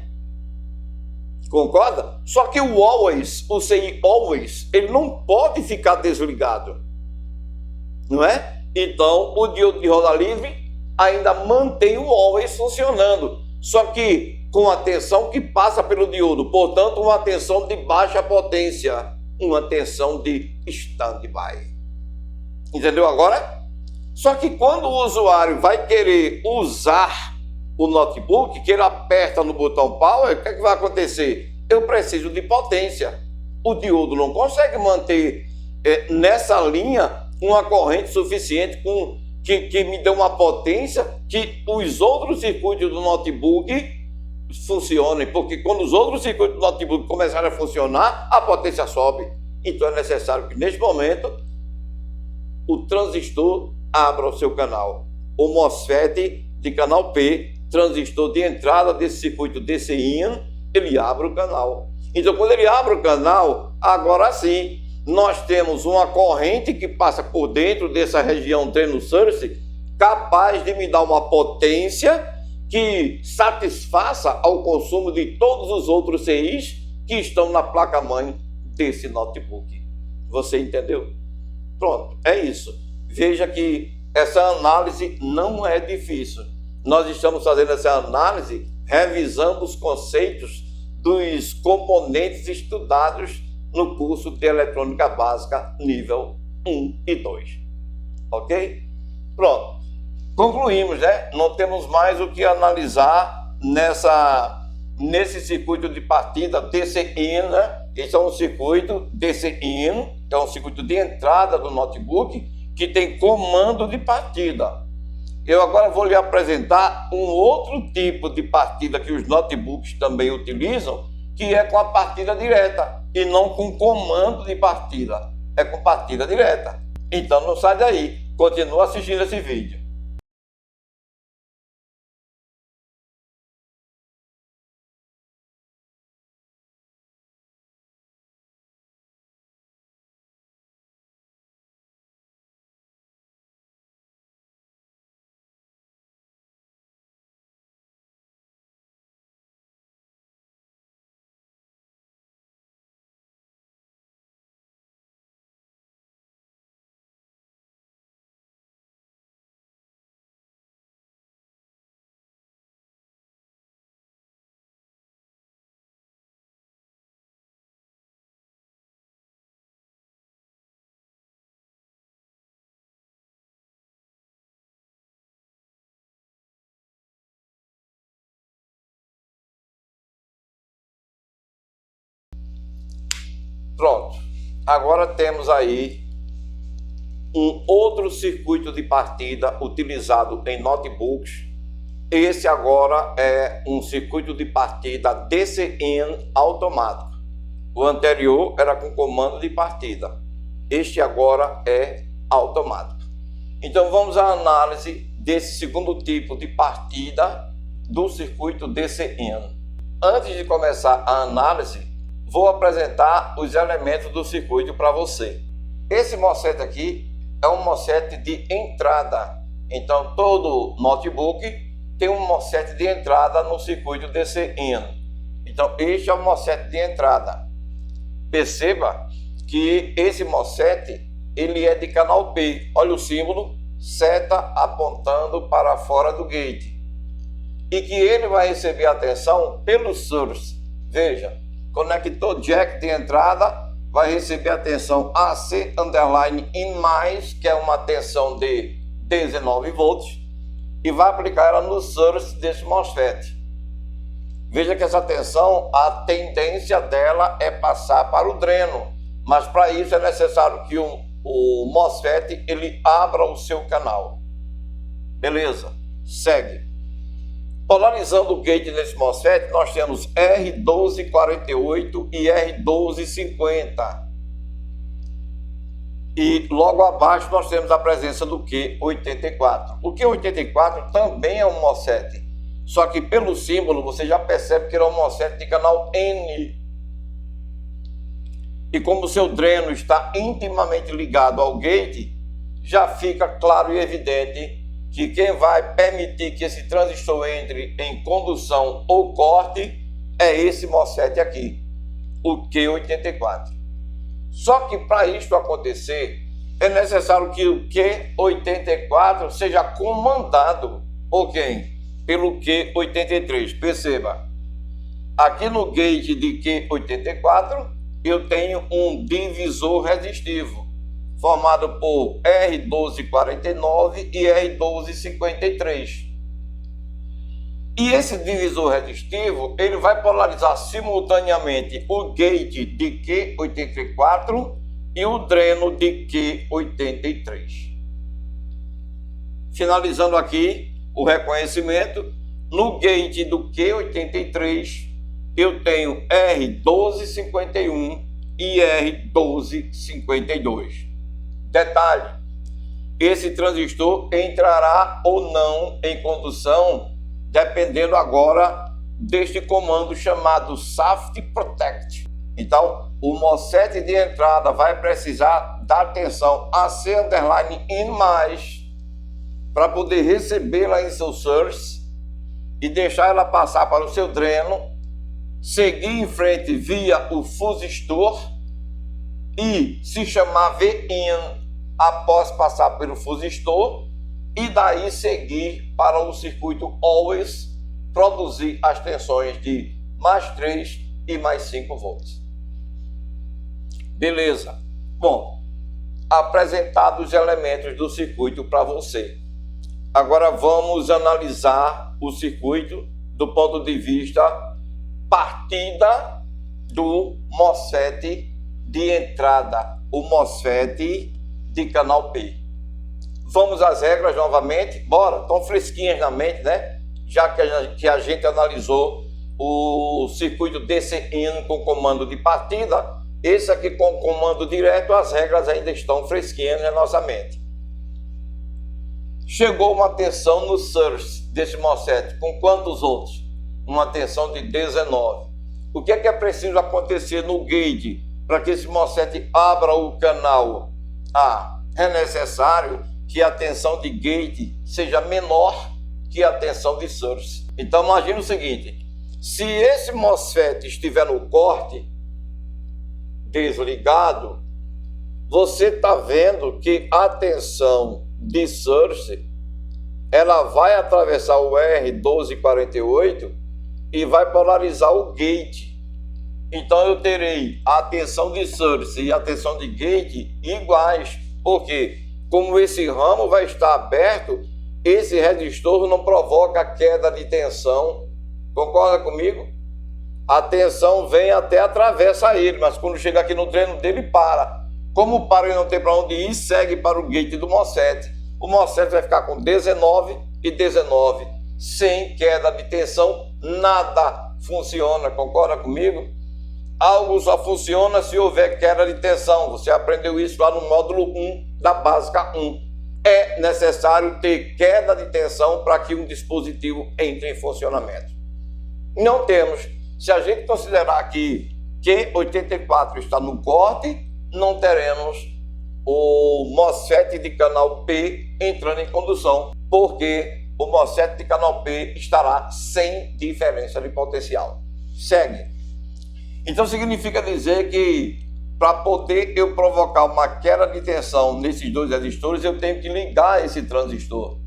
Concorda? Só que o CI always, ele não pode ficar desligado. Não é? Então, o diodo de roda livre ainda mantém o always funcionando. Só que com a tensão que passa pelo diodo. Portanto, uma tensão de baixa potência. Uma tensão de stand-by. Entendeu agora? Só que quando o usuário vai querer usar o notebook, que ele aperta no botão power, o que é que vai acontecer? Eu preciso de potência. O diodo não consegue manter nessa linha uma corrente suficiente que me dê uma potência que os outros circuitos do notebook funcionem, porque quando os outros circuitos do notebook começarem a funcionar, a potência sobe. Então é necessário que neste momento o transistor abra o seu canal. O MOSFET de canal P, transistor de entrada desse circuito DC-in, ele abre o canal. Então quando ele abre o canal, agora sim, nós temos uma corrente que passa por dentro dessa região drain source, capaz de me dar uma potência que satisfaça ao consumo de todos os outros CIs que estão na placa-mãe desse notebook. Você entendeu? Pronto, é isso. Veja que essa análise não é difícil. Nós estamos fazendo essa análise revisando os conceitos dos componentes estudados no curso de Eletrônica Básica nível 1 e 2. Ok? Pronto. Concluímos, né? Não temos mais o que analisar nesse circuito de partida DC-in, né? Esse é um circuito DC-in, que é um circuito de entrada do notebook, que tem comando de partida. Eu agora vou lhe apresentar um outro tipo de partida que os notebooks também utilizam, que é com a partida direta, e não com comando de partida. É com partida direta. Então não sai daí, continua assistindo esse vídeo. Pronto, agora temos aí um outro circuito de partida utilizado em notebooks. Esse agora é um circuito de partida DC-in automático. O anterior era com comando de partida. Este agora é automático. Então vamos à análise desse segundo tipo de partida do circuito DC-in. Antes de começar a análise, vou apresentar os elementos do circuito para você. Esse MOSFET aqui é um MOSFET de entrada. Então, todo notebook tem um MOSFET de entrada no circuito DC-in. Então, este é o MOSFET de entrada. Perceba que esse MOSFET, ele é de canal P. Olha o símbolo, seta apontando para fora do gate. E que ele vai receber a tensão pelo source. Veja, conector jack de entrada vai receber a tensão AC underline in mais, que é uma tensão de 19 volts, e vai aplicar ela no source desse MOSFET. Veja que essa tensão, a tendência dela é passar para o dreno, mas para isso é necessário que o MOSFET ele abra o seu canal. Beleza, segue. Polarizando o gate nesse MOSFET, nós temos R1248 e R1250. E logo abaixo nós temos a presença do Q84. O Q84 também é um MOSFET, só que pelo símbolo você já percebe que ele é um MOSFET de canal N. e como o seu dreno está intimamente ligado ao gate, já fica claro e evidente que quem vai permitir que esse transistor entre em condução ou corte é esse MOSFET aqui, o Q84. Só que para isto acontecer, é necessário que o Q84 seja comandado por quem? Pelo Q83. Perceba, aqui no gate de Q84 eu tenho um divisor resistivo formado por R1249 e R1253. E esse divisor resistivo, ele vai polarizar simultaneamente o gate de Q84 e o dreno de Q83. Finalizando aqui o reconhecimento, no gate do Q83 eu tenho R1251 e R1252. Detalhe, esse transistor entrará ou não em condução dependendo agora deste comando chamado SAFT Protect. Então, o MOSFET de entrada vai precisar dar atenção a C_in mais para poder recebê-la em seu source e deixar ela passar para o seu dreno, seguir em frente via o fusistor e se chamar VIN após passar pelo fusistor e daí seguir para o circuito always, produzir as tensões de mais 3 e mais 5 volts. Beleza. Bom, apresentados os elementos do circuito para você. Agora vamos analisar o circuito do ponto de vista partida do MOSFET de entrada, o MOSFET de canal P. Vamos às regras novamente, bora, estão fresquinhas na mente, né? Já que a gente analisou o circuito DC-in com comando de partida, esse aqui com comando direto, as regras ainda estão fresquinhas na nossa mente. Chegou uma tensão no source desse MOSFET, com quantos volts? Uma tensão de 19. O que é preciso acontecer no gate para que esse MOSFET abra o canal A? É necessário que a tensão de gate seja menor que a tensão de source. Então imagine o seguinte, se esse MOSFET estiver no corte, desligado, você está vendo que a tensão de source, ela vai atravessar o R1248 e vai polarizar o gate. Então eu terei a tensão de source e a tensão de gate iguais, porque como esse ramo vai estar aberto, esse resistor não provoca queda de tensão. Concorda comigo? A tensão vem até atravessa ele, mas quando chega aqui no dreno dele, para. Como para e não tem para onde ir, segue para o gate do MOSFET. O MOSFET vai ficar com 19 e 19. Sem queda de tensão, nada funciona. Concorda comigo? Algo só funciona se houver queda de tensão. Você aprendeu isso lá no módulo 1 da básica 1. É necessário ter queda de tensão para que um dispositivo entre em funcionamento. Não temos. Se a gente considerar que Q84 está no corte, não teremos o MOSFET de canal P entrando em condução, porque o MOSFET de canal P estará sem diferença de potencial. Segue. Então significa dizer que para poder eu provocar uma queda de tensão nesses dois resistores, eu tenho que ligar esse transistor.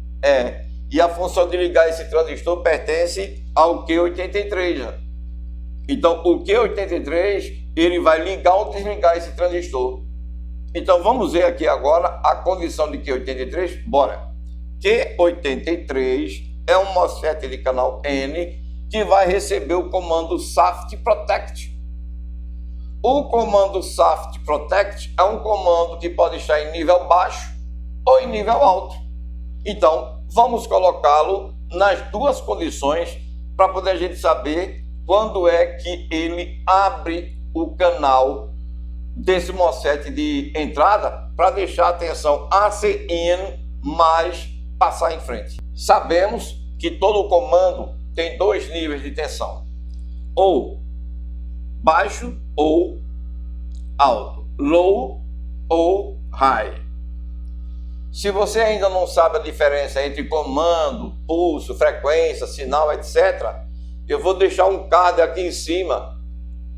E a função de ligar esse transistor pertence ao Q83. Então, o Q83, ele vai ligar ou desligar esse transistor. Então, vamos ver aqui agora a condição de Q83. Bora. Q83 é um MOSFET de canal N que vai receber o comando SAFT Protect. O comando SAFT Protect é um comando que pode estar em nível baixo ou em nível alto. Então, vamos colocá-lo nas duas condições para poder a gente saber quando é que ele abre o canal desse MOSFET de entrada para deixar a tensão AC-in mais passar em frente. Sabemos que todo comando tem dois níveis de tensão, ou baixo ou alto, low ou high. Se você ainda não sabe a diferença entre comando, pulso, frequência, sinal, etc., eu vou deixar um card aqui em cima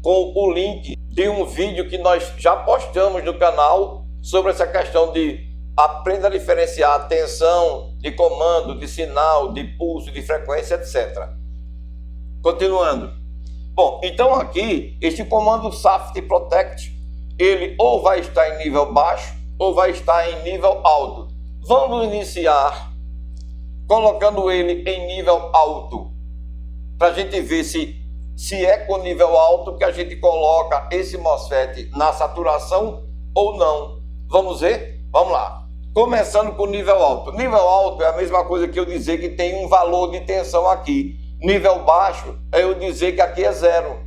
com o link de um vídeo que nós já postamos no canal sobre essa questão de aprenda a diferenciar a tensão de comando, de sinal, de pulso, de frequência, etc. Continuando. Bom, então aqui, este comando SAFT Protect, ele ou vai estar em nível baixo ou vai estar em nível alto. Vamos iniciar colocando ele em nível alto, para a gente ver se é com nível alto que a gente coloca esse MOSFET na saturação ou não. Vamos ver? Vamos lá. Começando com nível alto. Nível alto é a mesma coisa que eu dizer que tem um valor de tensão aqui. Nível baixo é eu dizer que aqui é zero.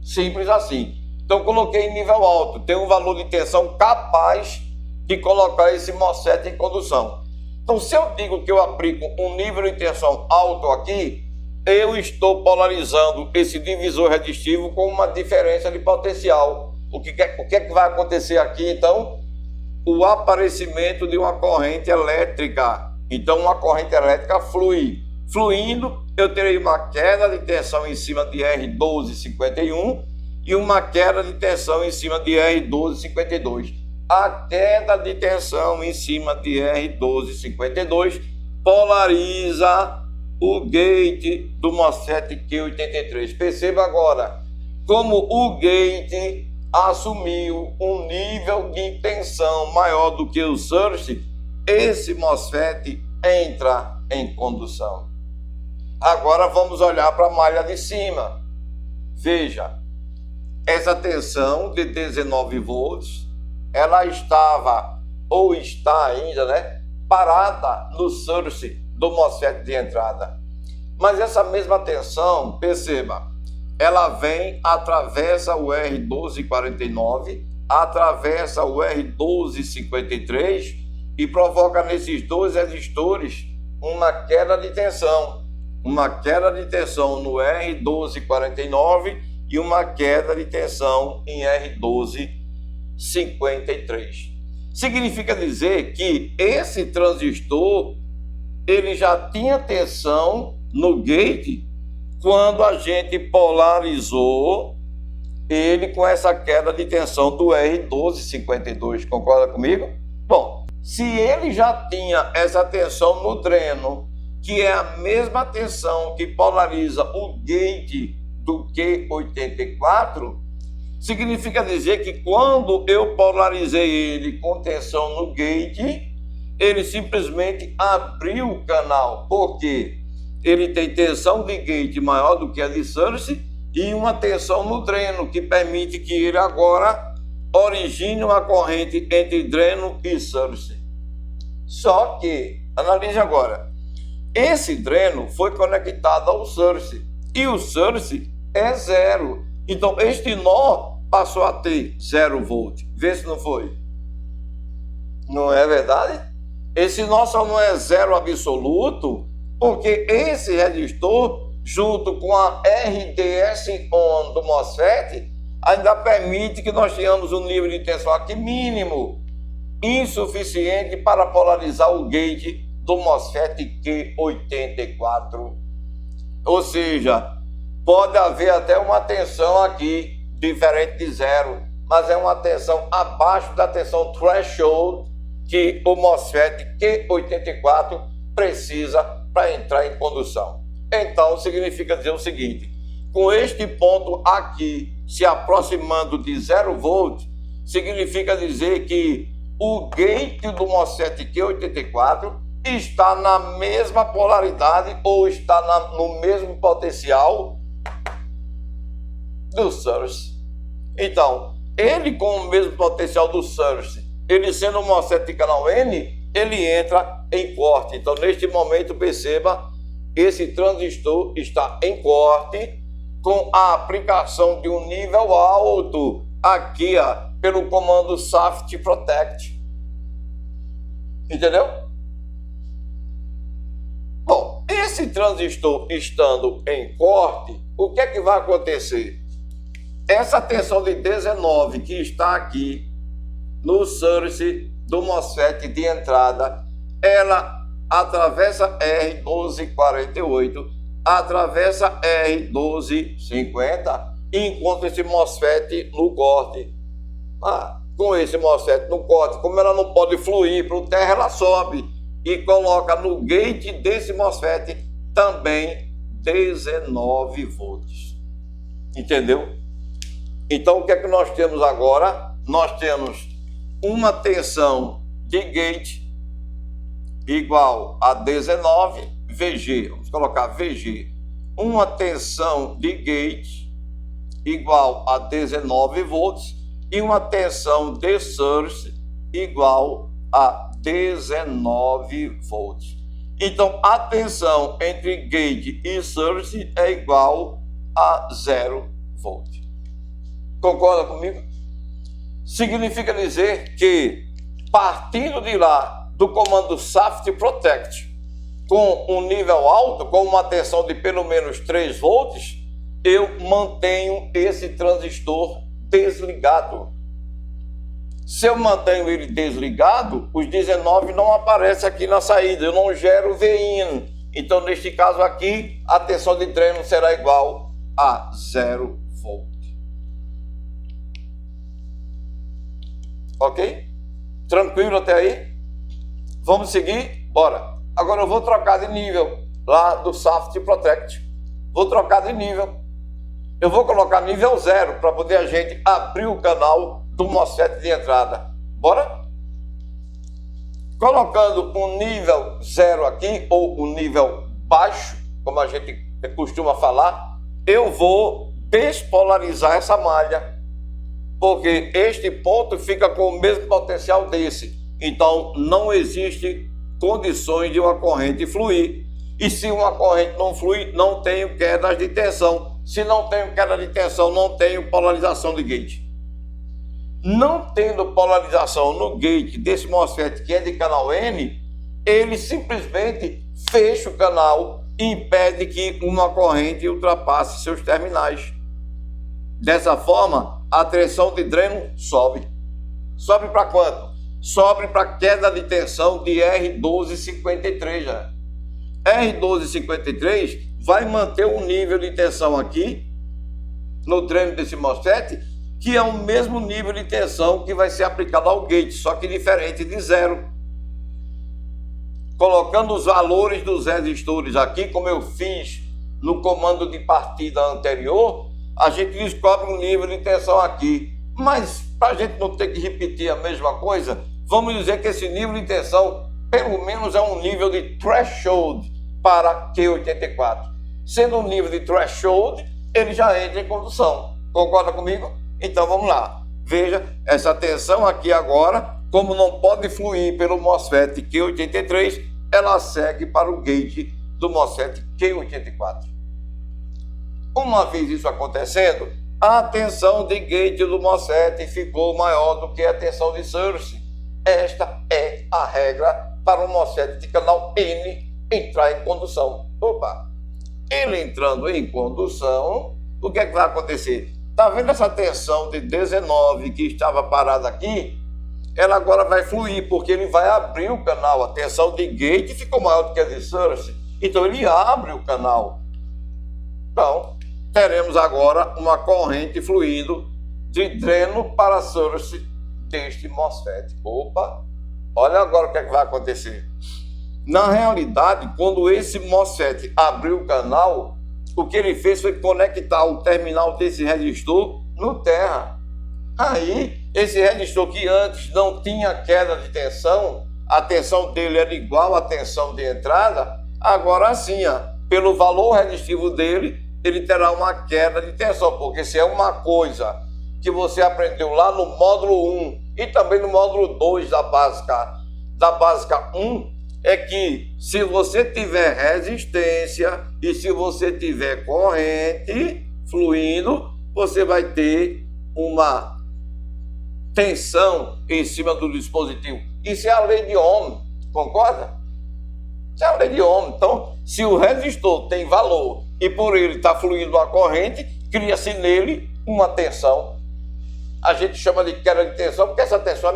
Simples assim. Então coloquei em nível alto. Tem um valor de tensão capaz de colocar esse MOSFET em condução. Então se eu digo que eu aplico um nível de tensão alto aqui, eu estou polarizando esse divisor resistivo com uma diferença de potencial. O que é que vai acontecer aqui então? O aparecimento de uma corrente elétrica. Então uma corrente elétrica flui. Fluindo, eu terei uma queda de tensão em cima de R1251 e uma queda de tensão em cima de R1252. A queda de tensão em cima de R1252 polariza o gate do MOSFET Q83. Perceba agora como o gate assumiu um nível de tensão maior do que o source, esse MOSFET entra em condução. Agora vamos olhar para a malha de cima. Veja, essa tensão de 19 volts, ela estava, ou está ainda, parada no source do MOSFET de entrada. Mas essa mesma tensão, perceba, ela vem, atravessa o R1249, atravessa o R1253 e provoca nesses dois resistores uma queda de tensão. Uma queda de tensão no R1249 e uma queda de tensão em R1253. Significa dizer que esse transistor ele já tinha tensão no gate quando a gente polarizou ele com essa queda de tensão do R1252. Concorda comigo? Bom, se ele já tinha essa tensão no dreno, que é a mesma tensão que polariza o gate do Q84, significa dizer que quando eu polarizei ele com tensão no gate, ele simplesmente abriu o canal, porque ele tem tensão de gate maior do que a de source e uma tensão no dreno, que permite que ele agora origine uma corrente entre dreno e source. Só que, analise agora, esse dreno foi conectado ao source e o source é zero. Então este nó passou a ter 0 volt. Vê se não foi. Não é verdade? Esse nó só não é zero absoluto porque esse resistor, junto com a RDS-on do MOSFET, ainda permite que nós tenhamos um nível de tensão aqui mínimo, insuficiente para polarizar o gate do MOSFET Q84. Ou seja, pode haver até uma tensão aqui diferente de zero, mas é uma tensão abaixo da tensão threshold que o MOSFET Q84 precisa para entrar em condução. Então, significa dizer o seguinte: com este ponto aqui se aproximando de 0 volt, significa dizer que o gate do MOSFET Q84 está na mesma polaridade ou está no mesmo potencial do source. Então, ele com o mesmo potencial do source, ele sendo um MOSFET de canal N, ele entra em corte. Então, neste momento, perceba, esse transistor está em corte com a aplicação de um nível alto aqui, pelo comando SAFT Protect. Entendeu? Bom, esse transistor estando em corte, o que é que vai acontecer? essa tensão de 19 que está aqui no source do MOSFET de entrada, ela atravessa R1248, atravessa R1250 e encontra esse MOSFET no corte. Com esse MOSFET no corte, como ela não pode fluir para o terra, ela sobe e coloca no gate desse MOSFET também 19 volts. Entendeu? Então, o que é que nós temos agora? Nós temos uma tensão de gate igual a 19 VG. Vamos colocar VG. Uma tensão de gate igual a 19 volts e uma tensão de source igual a 19 volts. Então, a tensão entre gate e source é igual a 0 volt. Concorda comigo? Significa dizer que, partindo de lá do comando SAFT Protect, com um nível alto, com uma tensão de pelo menos 3 volts, eu mantenho esse transistor desligado. Se eu mantenho ele desligado, os 19 não aparecem aqui na saída, eu não gero VIN. Então, neste caso aqui, a tensão de dreno será igual a 0 volt. Ok? Tranquilo até aí? Vamos seguir? Bora. Agora eu vou trocar de nível lá do SAFT Protect. Vou trocar de nível. Eu vou colocar nível 0 para poder a gente abrir o canal do MOSFET de entrada. Bora? Colocando um nível 0 aqui, ou um nível baixo, como a gente costuma falar, eu vou despolarizar essa malha, porque este ponto fica com o mesmo potencial desse. Então, não existe condições de uma corrente fluir. E se uma corrente não fluir, não tenho quedas de tensão. Se não tenho queda de tensão, não tenho polarização de gate. Não tendo polarização no gate desse MOSFET que é de canal N, ele simplesmente fecha o canal e impede que uma corrente ultrapasse seus terminais. Dessa forma, a tensão de dreno sobe. Sobe para quanto? Sobe para queda de tensão de R1253 já. R1253 vai manter um nível de tensão aqui no dreno desse MOSFET, que é o mesmo nível de tensão que vai ser aplicado ao gate, só que diferente de 0. Colocando os valores dos resistores aqui, como eu fiz no comando de partida anterior, a gente descobre um nível de tensão aqui. Mas, para a gente não ter que repetir a mesma coisa, vamos dizer que esse nível de tensão, pelo menos, é um nível de threshold para Q84. Sendo um nível de threshold, ele já entra em condução. Concorda comigo? Então, vamos lá. Veja, essa tensão aqui agora, como não pode fluir pelo MOSFET Q83, ela segue para o gate do MOSFET Q84. Uma vez isso acontecendo, a tensão de gate do MOSFET ficou maior do que a tensão de source. Esta é a regra para o MOSFET de canal N entrar em condução. Opa! Ele entrando em condução, o que é que vai acontecer? Está vendo essa tensão de 19 que estava parada aqui? Ela agora vai fluir, porque ele vai abrir o canal. A tensão de gate ficou maior do que a de source. Então ele abre o canal. Então, teremos agora uma corrente fluindo de dreno para source deste MOSFET. Opa! Olha agora o que é que vai acontecer. Na realidade, quando esse MOSFET abriu o canal, o que ele fez foi conectar o terminal desse resistor no terra. Aí, esse resistor que antes não tinha queda de tensão, a tensão dele era igual à tensão de entrada, agora sim, pelo valor resistivo dele, ele terá uma queda de tensão, porque se é uma coisa que você aprendeu lá no módulo 1 e também no módulo 2 da básica 1, é que se você tiver resistência e se você tiver corrente fluindo, você vai ter uma tensão em cima do dispositivo. Isso é a lei de Ohm, concorda? Isso é a lei de Ohm. Então, se o resistor tem valor e por ele está fluindo uma corrente, cria-se nele uma tensão. A gente chama de queda de tensão porque essa tensão é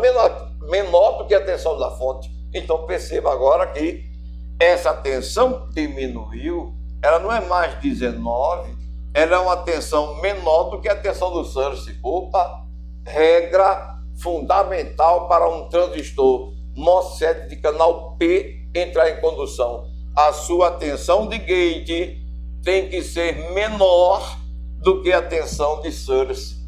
menor do que a tensão da fonte. Então perceba agora que essa tensão diminuiu, ela não é mais 19, ela é uma tensão menor do que a tensão do source. Opa, regra fundamental para um transistor MOSFET de canal P entrar em condução. A sua tensão de gate tem que ser menor do que a tensão de source.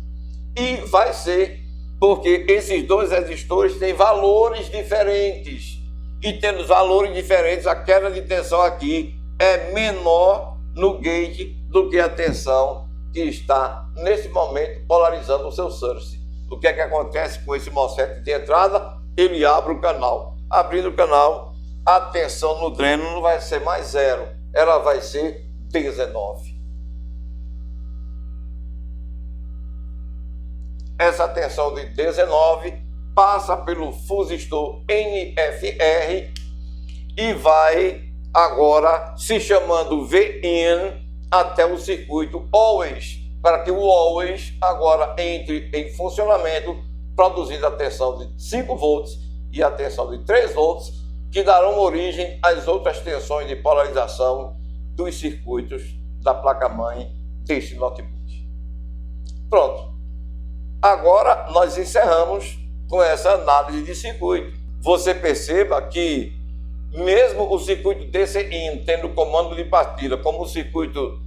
E vai ser porque esses dois resistores têm valores diferentes. E tendo valores diferentes, a queda de tensão aqui é menor no gate do que a tensão que está, nesse momento, polarizando o seu source. O que é que acontece com esse MOSFET de entrada? Ele abre o canal. Abrindo o canal, a tensão no dreno não vai ser mais 0, ela vai ser 19. Essa tensão de 19 passa pelo fusistor NFR e vai agora se chamando VIN até o circuito always, para que o always agora entre em funcionamento, produzindo a tensão de 5 volts e a tensão de 3 volts, que darão origem às outras tensões de polarização dos circuitos da placa-mãe deste notebook. Pronto. Agora nós encerramos com essa análise de circuito. Você perceba que mesmo o circuito DC-in tendo comando de partida, como o circuito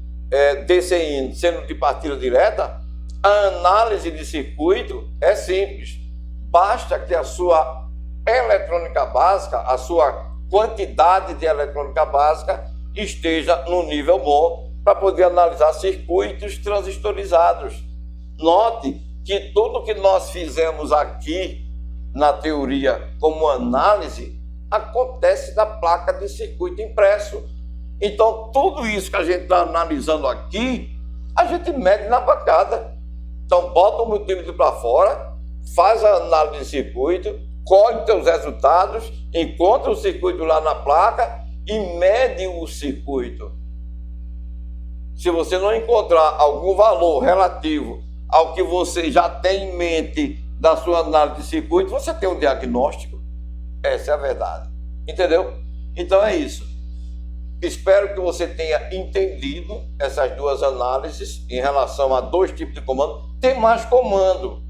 DC-in sendo de partida direta, a análise de circuito é simples. Basta que a sua eletrônica básica, a sua quantidade de eletrônica básica esteja no nível bom para poder analisar circuitos transistorizados. Note que tudo que nós fizemos aqui na teoria como análise acontece na placa de circuito impresso. Então, tudo isso que a gente está analisando aqui, a gente mede na bancada. Então, bota o multímetro para fora, faz a análise de circuito, colhe seus resultados, encontra o circuito lá na placa e mede o circuito. Se você não encontrar algum valor relativo ao que você já tem em mente da sua análise de circuito, você tem um diagnóstico. Essa é a verdade. Entendeu? Então é isso. Espero que você tenha entendido essas duas análises em relação a dois tipos de comando. Tem mais comando.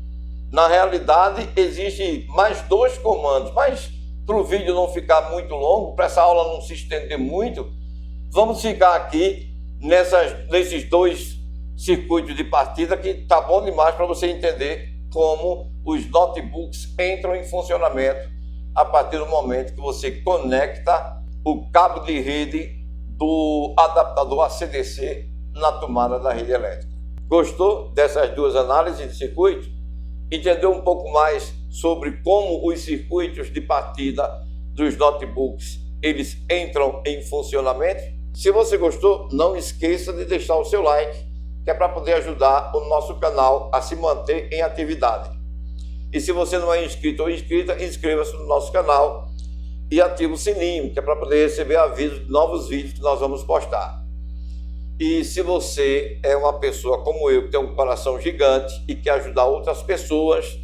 Na realidade, existe mais 2 comandos, mas para o vídeo não ficar muito longo, para essa aula não se estender muito, vamos ficar aqui nesses 2 circuitos de partida, que tá bom demais para você entender como os notebooks entram em funcionamento a partir do momento que você conecta o cabo de rede do adaptador AC/DC na tomada da rede elétrica. Gostou dessas 2 análises de circuito? Entendeu um pouco mais sobre como os circuitos de partida dos notebooks eles entram em funcionamento? Se você gostou, não esqueça de deixar o seu like, que é para poder ajudar o nosso canal a se manter em atividade. E se você não é inscrito ou inscrita, inscreva-se no nosso canal e ative o sininho, que é para poder receber avisos de novos vídeos que nós vamos postar. E se você é uma pessoa como eu, que tem um coração gigante e quer ajudar outras pessoas,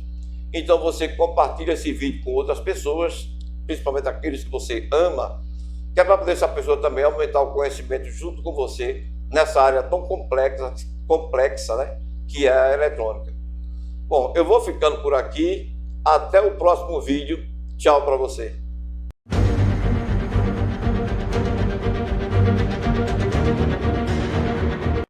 então você compartilha esse vídeo com outras pessoas, principalmente aqueles que você ama, que é para poder essa pessoa também aumentar o conhecimento junto com você nessa área tão complexa, né, que é a eletrônica. Bom, eu vou ficando por aqui. Até o próximo vídeo. Tchau para você.